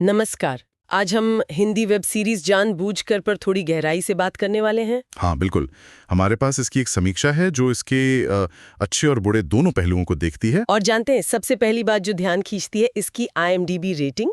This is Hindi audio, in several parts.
नमस्कार। आज हम हिंदी वेब सीरीज जानबूझकर पर थोड़ी गहराई से बात करने वाले हैं। हाँ बिल्कुल। हमारे पास इसकी एक समीक्षा है जो इसके अच्छे और बुरे दोनों पहलुओं को देखती है। और जानते हैं, सबसे पहली बात जो ध्यान खींचती है इसकी IMDb रेटिंग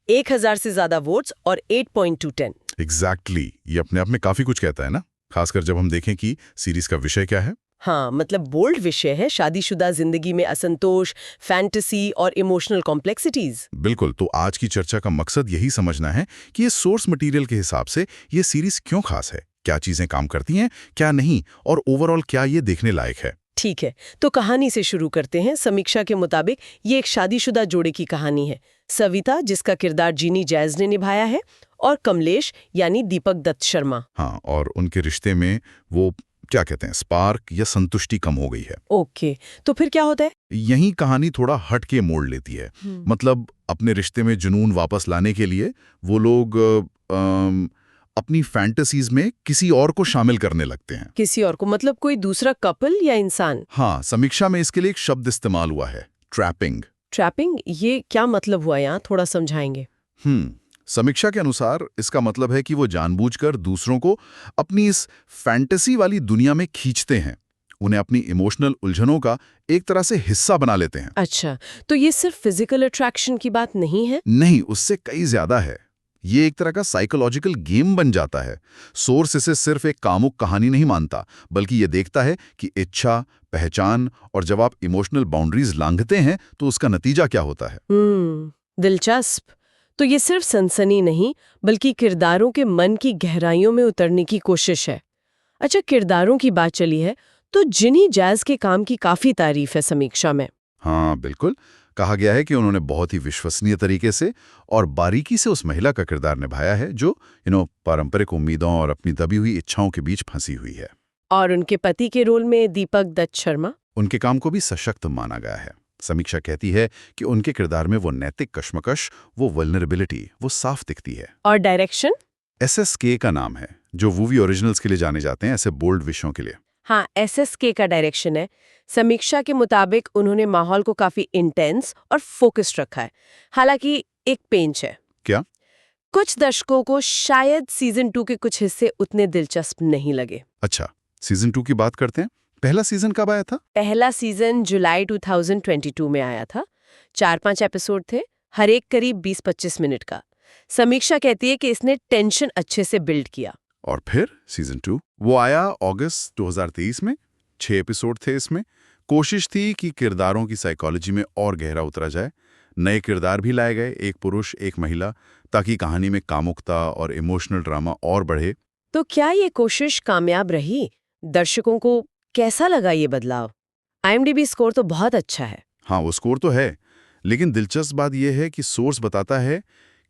1000 से ज्यादा वोट्स और 8.210। एग्जैक्टली ये अपने आप में काफी कुछ कहता है ना, खासकर जब हम देखें कि सीरीज का विषय क्या है। हाँ, मतलब बोल्ड विषय है, शादीशुदा जिंदगी में असंतोष, फैंटेसी और इमोशनल कॉम्प्लेक्सिटीज। बिल्कुल, तो आज की चर्चा का मकसद यही समझना है कि ये सोर्स मटेरियल के हिसाब से ये सीरीज क्यों खास है, क्या चीजें काम करती हैं, क्या नहीं, और ओवरऑल क्या ये देखने लायक है। ठीक है, तो कहानी से शुरू करते हैं। समीक्षा के मुताबिक ये एक शादीशुदा जोड़े की कहानी है। सविता, जिसका किरदार जीनी जैज ने निभाया है, और कमलेश यानी दीपक दत्त शर्मा। हाँ, और उनके रिश्ते में वो क्या कहते हैं, स्पार्क या संतुष्टि कम हो गई है। ओके, तो फिर क्या होता है? यही कहानी थोड़ा हट के मोड़ लेती है। मतलब अपने रिश्ते में जुनून वापस लाने के लिए वो लोग अपनी फैंटेसीज में किसी और को शामिल करने लगते हैं। किसी और को मतलब कोई दूसरा कपल या इंसान? हाँ, समीक्षा में इसके लिए एक शब्द इस्तेमाल हुआ है, ट्रैपिंग। ट्रैपिंग, ये क्या मतलब हुआ यहाँ, थोड़ा समझाएंगे? समीक्षा के अनुसार इसका मतलब है कि वो जानबूझकर दूसरों को अपनी इस फैंटेसी वाली दुनिया में खींचते हैं, उन्हें अपनी इमोशनल उलझनों का एक तरह से हिस्सा बना लेते हैं। अच्छा, तो ये सिर्फ फिजिकल अट्रैक्शन की बात नहीं है? नहीं, उससे कई ज्यादा है। ये एक तरह का साइकोलॉजिकल गेम बन जाता है। सोर्स इसे सिर्फ एक कामुक कहानी नहीं मानता, बल्कि ये देखता है कि इच्छा, पहचान और जब आप इमोशनल बाउंड्रीज लांघते हैं तो उसका नतीजा क्या होता है। दिलचस्प। तो ये सिर्फ सनसनी नहीं, बल्कि किरदारों के मन की गहराइयों में उतरने की कोशिश है। अच्छा, किरदारों की बात चली है, तो जिनी जैज के काम की काफी तारीफ है समीक्षा में। हाँ बिल्कुल, कहा गया है कि उन्होंने बहुत ही विश्वसनीय तरीके से और बारीकी से उस महिला का किरदार निभाया है जो पारंपरिक उम्मीदों और अपनी दबी हुई इच्छाओं के बीच फंसी हुई है। और उनके पति के रोल में दीपक दत्त शर्मा, उनके काम को भी सशक्त माना गया है। समीक्षा कहती है कि उनके किरदार में वो नैतिक कश्मकश, वो वल्नरेबिलिटी, वो साफ दिखती है। और डायरेक्शन? SSK का नाम है, जो मूवी ओरिजिनल्स के लिए जाने जाते हैं, ऐसे बोल्ड विषयों के लिए। हाँ, SSK का डायरेक्शन है। समीक्षा के मुताबिक उन्होंने माहौल को काफी इंटेंस और फोकस्ड रखा है। हालांकि एक पेंच है। क्या? कुछ दर्शकों को शायद सीजन 2 के कुछ हिस्से उतने दिलचस्प नहीं लगे। अच्छा, सीजन 2 की बात करते हैं। पहला सीजन कब आया था? पहला सीजन जुलाई 2022 में आया था। 4-5 एपिसोड थे, हर एक करीब 20-25 मिनट का। समीक्षा कहती है कि इसने टेंशन अच्छे से बिल्ड किया। और फिर सीजन 2 वो आया अगस्त 2023 में। 6 एपिसोड थे इसमें। कोशिश थी कि किरदारों की साइकोलॉजी में और गहरा उतरा जाए। नए किरदार भी लाए गए, एक पुरुष एक महिला, ताकि कहानी में कामुकता और इमोशनल ड्रामा और बढ़े। तो क्या ये कोशिश कामयाब रही? दर्शकों को कैसा लगा ये बदलाव? IMDb स्कोर तो बहुत अच्छा है। हाँ, वो स्कोर तो है, लेकिन दिलचस्प बात यह है कि सोर्स बताता है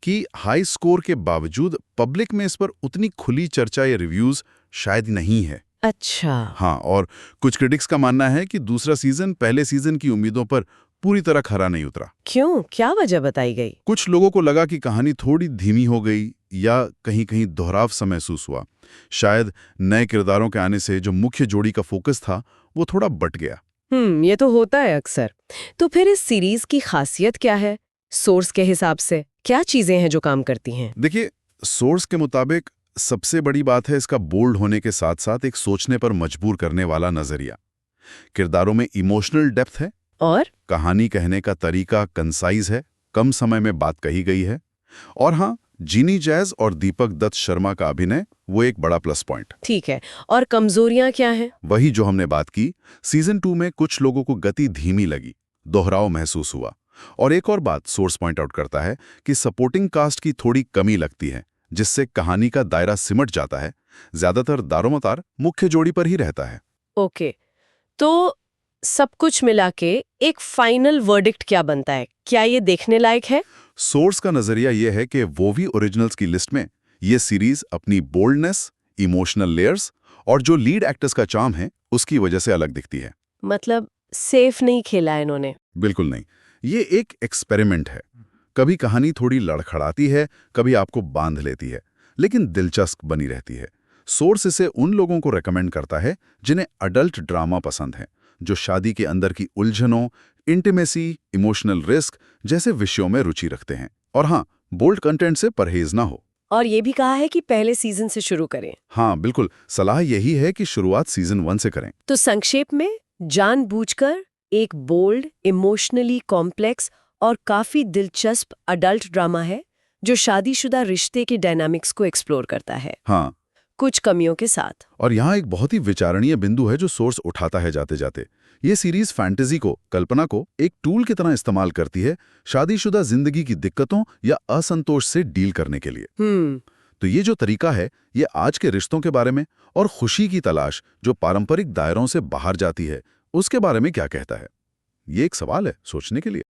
कि हाई स्कोर के बावजूद पब्लिक में इस पर उतनी खुली चर्चा या रिव्यूज शायद नहीं है। अच्छा। हाँ, और कुछ क्रिटिक्स का मानना है कि दूसरा सीजन पहले सीजन की उम्मीदों पर पूरी तरह खरा नहीं उतरा। क्यों? क्या वजह बताई गई? कुछ लोगों को लगा कि कहानी थोड़ी धीमी हो गई या कहीं कहीं दोहराव सा महसूस हुआ। शायद नए किरदारों के आने से जो मुख्य जोड़ी का फोकस था वो थोड़ा बट गया। ये तो होता है अक्सर। तो फिर इस सीरीज की खासियत क्या है? सोर्स के हिसाब से क्या चीजें हैं जो काम करती हैं? देखिए, सोर्स के मुताबिक सबसे बड़ी बात है इसका बोल्ड होने के साथ साथ एक सोचने पर मजबूर करने वाला नजरिया। किरदारों में इमोशनल डेप्थ है, और कहानी कहने का तरीका कंसाइज है, कम समय में बात कही गई है। और हाँ, जीनी जैज और दीपक दत्त शर्मा का अभिनय वो एक बड़ा प्लस पॉइंट। ठीक है, और कमजोरियां क्या हैं? वही जो हमने बात की। सीजन 2 में कुछ लोगों को गति धीमी लगी, दोहराव महसूस हुआ। और एक और बात सोर्स पॉइंट आउट करता है कि सपोर्टिंग कास्ट की थोड़ी कमी लगती है, जिससे कहानी का दायरा सिमट जाता है। ज्यादातर दारोमदार मुख्य जोड़ी पर ही रहता है। ओके, तो सब कुछ मिला के एक फाइनल वर्डिक्ट क्या बनता है? क्या ये देखने लायक है? सोर्स का नजरिया यह है कि मूवी ओरिजिनल्स की लिस्ट में ये सीरीज अपनी बोल्डनेस, इमोशनल लेयर्स और जो लीड एक्टर्स का चार्म है उसकी वजह से अलग दिखती है। मतलब सेफ नहीं खेला इन्होंने? बिल्कुल नहीं, ये एक एक्सपेरिमेंट है। कभी कहानी थोड़ी लड़खड़ाती है, कभी आपको बांध लेती है, लेकिन दिलचस्प बनी रहती है। सोर्स इसे उन लोगों को रेकमेंड करता है जिन्हें अडल्ट ड्रामा पसंद है, जो शादी के अंदर की उलझनों, इंटीमेसी, इमोशनल रिस्क जैसे विषयों में रुचि रखते हैं। और हाँ, बोल्ड कंटेंट से परहेज ना हो। और ये भी कहा है कि पहले सीजन से शुरू करें। हाँ बिल्कुल, सलाह यही है कि शुरुआत सीजन 1 से करें। तो संक्षेप में, जानबूझकर एक बोल्ड, इमोशनली कॉम्प्लेक्स और काफी दिलचस्प अडल्ट ड्रामा है जो शादीशुदा रिश्ते के डायनामिक्स को एक्सप्लोर करता है, हाँ, कुछ कमियों के साथ। और यहाँ एक बहुत ही विचारणीय बिंदु है जो सोर्स उठाता है जाते जाते। ये सीरीज फैंटेसी को, कल्पना को एक टूल की तरह इस्तेमाल करती है शादीशुदा जिंदगी की दिक्कतों या असंतोष से डील करने के लिए। तो ये जो तरीका है, ये आज के रिश्तों के बारे में और खुशी की तलाश जो पारंपरिक दायरों से बाहर जाती है, उसके बारे में क्या कहता है? ये एक सवाल है सोचने के लिए।